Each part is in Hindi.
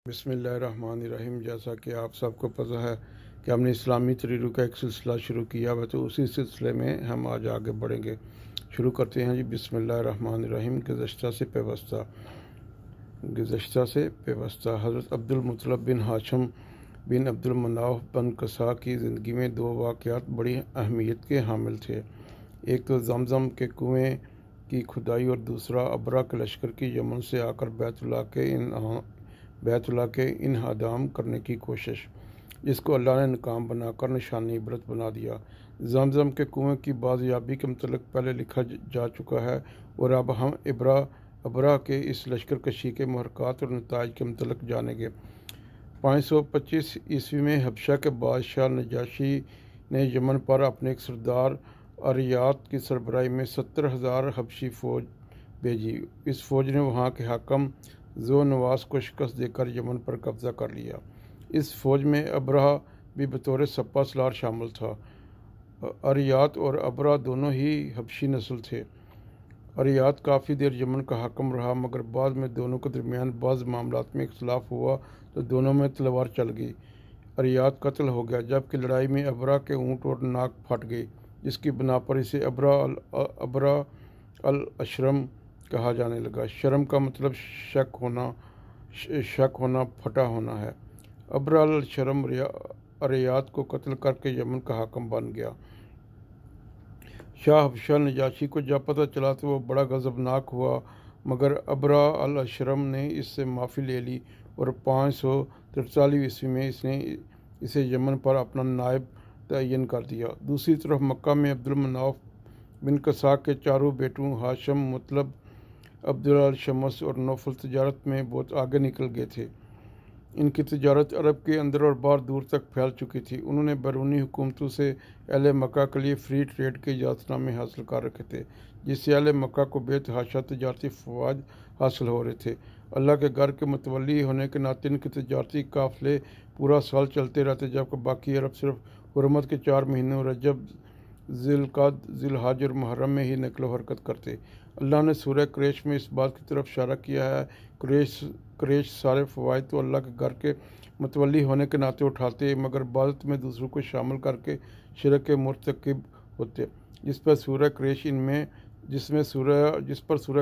बिस्मिल्लाहिर्रहमानिर्रहीम। जैसा कि आप सबको पता है कि हमने इस्लामी तहरीरों का एक सिलसिला शुरू किया हुआ, तो उसी सिलसिले में हम आज आगे बढ़ेंगे। शुरू करते हैं जी। बिस्मिल्लाहिर्रहमानिर्रहीम। गुज़श्ता से पेवस्ता हज़रत अब्दुल मुत्तलिब बिन हाशिम बिन अब्दुल मनाफ बिन कसा की ज़िंदगी में दो वाक़यात बड़ी अहमियत के हामिल थे। एक तो ज़मज़म के कुएँ की खुदाई और दूसरा अबरा के लश्कर की यमन से आकर बैतुल्लाह के इन्हदाम करने की कोशिश, जिसको अल्लाह ने नाकाम बनाकर निशानी इबरत बना दिया। ज़मज़म के कुएँ की बाज़याबी के मुतल्लिक़ पहले लिखा जा चुका है और अब हम अबरा के इस लश्कर कशी के महरक़ात और नताइज के मुतल्लिक़ जानेंगे। 525 ईस्वी में हबशा के बादशाह नजाशी ने यमन पर अपने एक सरदार अरियात की सरबराही में 70,000 हबशी फ़ौज भेजी। इस फ़ौज ने वहाँ के हाकम ज़ो नवास को शिकस्त देकर यमन पर कब्ज़ा कर लिया। इस फ़ौज में अबरा भी बतौर सप्पा सलार शामिल था। अरियात और अबरा दोनों ही हबशी नस्ल थे। अरियात काफ़ी देर यमन का हाकम रहा, मगर बाद में दोनों के दरमियान बाज़ मामलात में इख्तलाफ हुआ तो दोनों में तलवार चल गई। अरियात कत्ल हो गया, जबकि लड़ाई में अबरा के ऊँट और नाक फट गई, जिसकी बिना पर इसे अबरा अल अशरम कहा जाने लगा। शर्म का मतलब शक होना, फटा होना है। अबरा अल शर्म अरियात को कत्ल करके यमन का हाकम बन गया। शाह हबशा नजाशी को जब पता चला तो वह बड़ा गज़बनाक हुआ, मगर अबरा अल अशरम ने इससे माफ़ी ले ली और 543 ईस्वी में इसे यमन पर अपना नायब तयन कर दिया। दूसरी तरफ मक्का में अब्दुल मनाफ बिन कसा के चारों बेटों हाशिम, मुतलब, अब्दुल अल शमस और नौफल तजारत में बहुत आगे निकल गए थे। इनकी तजारत अरब के अंदर और बाहर दूर तक फैल चुकी थी। उन्होंने बैरूनी हुकूमतों से अहले मक्का के लिए फ्री ट्रेड के इजाज़तनामे हासिल कर रखे थे, जिससे अहले मक्का को बेतहाशा तजारती फ़वाद हासिल हो रहे थे। अल्लाह के घर के मुतवल्ली होने के नाते इनके तजारती काफ़िले पूरा साल चलते रहते, जबकि बाकी अरब सिर्फ हुर्रमत के 4 महीनों रजब, ज़िलक़द, ज़िलहज और मुहर्रम में ही नक़्ल हरकत करते। अल्लाह ने सूरह कुरैश में इस बात की तरफ इशारा किया है। कुरैश सारे फ़वाइद तो अल्लाह के घर के मुतवल्ली होने के नाते उठाते, मगर इबादत में दूसरों को शामिल करके शिरक के मुर्तकिब होते, जिस पर सूरह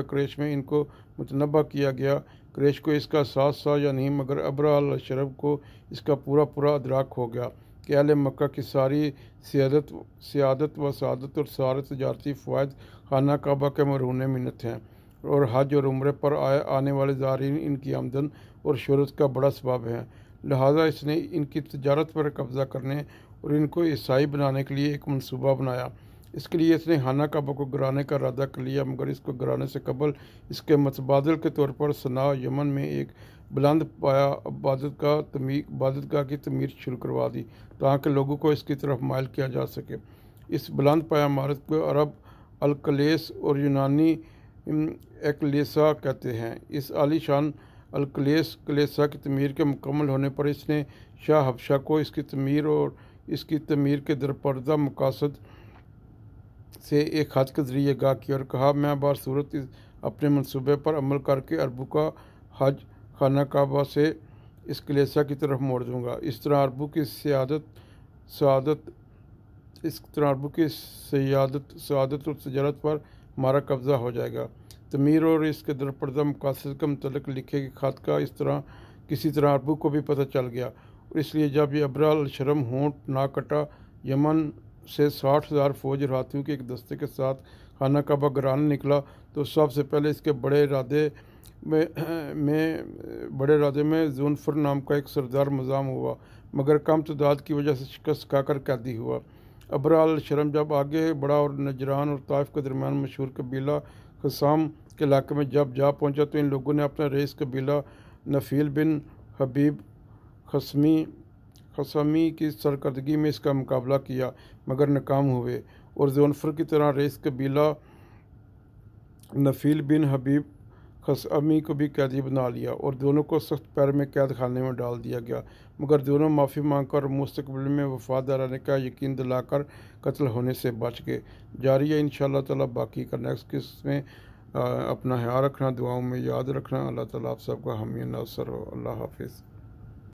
कुरैश में इनको मुतनब्बा किया गया। कुरैश को इसका एहसास था या नहीं, मगर अबरा अल अशरम को इसका पूरा अदराक हो गया कि अहले मक्का की सारी सियादत व सआदत और सारे तजारती फ़वाइद खाना काबा के मरहून मिन्नत हैं, और हज और उम्रे पर आने वाले ज़ायरीन इनकी आमदन और शोहरत का बड़ा सबब है। लिहाजा इसने इनकी तजारत पर कब्ज़ा करने और इनको ईसाई बनाने के लिए एक मंसूबा बनाया। इसके लिए इसने खाना काबा को गिराने का इरादा कर लिया, मगर इसको गिराने से कबल इसके मतबादल के तौर पर सना यमन में एक बुलंद पाया इबादतगाह की तमीर शुरू करवा दी, ताकि लोगों को इसकी तरफ माइल किया जा सके। इस बुलंद पाया इमारत को अरब अलकलेस और यूनानी एकलेसा कहते हैं। इस आलीशान कलेसा की तमीर के मुकम्मल होने पर इसने शाह हबशा को इसकी तमीर के दरपर्दा मकासद से एक खत के ज़रिए आगाह किया और कहा, मैं बार सूरत अपने मंसूबे पर अमल करके अरबों का हज खाना काबा से इस कलेसा की तरफ मोड़ दूँगा। इस तरह अरबों की सयादत और तजारत पर हमारा कब्ज़ा हो जाएगा। तमीर और इसके दरपर्दा मकासद के मुतल्लिक़ लिखे गए खत का किसी तरह अरबों को भी पता चल गया, और इसलिए जब ये अबरा अल शरम होंठ ना कटा यमन से 60,000 फ़ौज और हाथियों के एक दस्ते के साथ खाना काबा गिराने निकला, तो सबसे पहले इसके बड़े इरादे में ज़ुनफर नाम का एक सरदार मज़ाम हुआ, मगर कम तादाद की वजह से शिकस्त खाकर कैदी हुआ। अबरा अल शरम जब आगे बढ़ा और नजरान और ताइफ के दरमियान मशहूर कबीला खसाम के इलाके में जब जा पहुँचा, तो इन लोगों ने अपना रईस कबीला नफ़ील बिन हबीब खसमी की सरकर्दगी में इसका मुकाबला किया, मगर नाकाम हुए, और ज़ुनफर की तरह रईस कबीला नफ़ील बिन हबीब खसमी को भी कैदी बना लिया और दोनों को सख्त पैर में कैद खाने में डाल दिया गया, मगर दोनों माफ़ी मांगकर मुस्तकबिल में वफादार रहने का यकीन दिलाकर कत्ल होने से बच गए। जारी है इंशाअल्लाह ताला बाकी का नेक्स्ट किस्त में। अपना ख्याल रखना, दुआओं में याद रखना। अल्लाह ताला आप सबका हामी नासर हो। अल्लाह हाफिज़।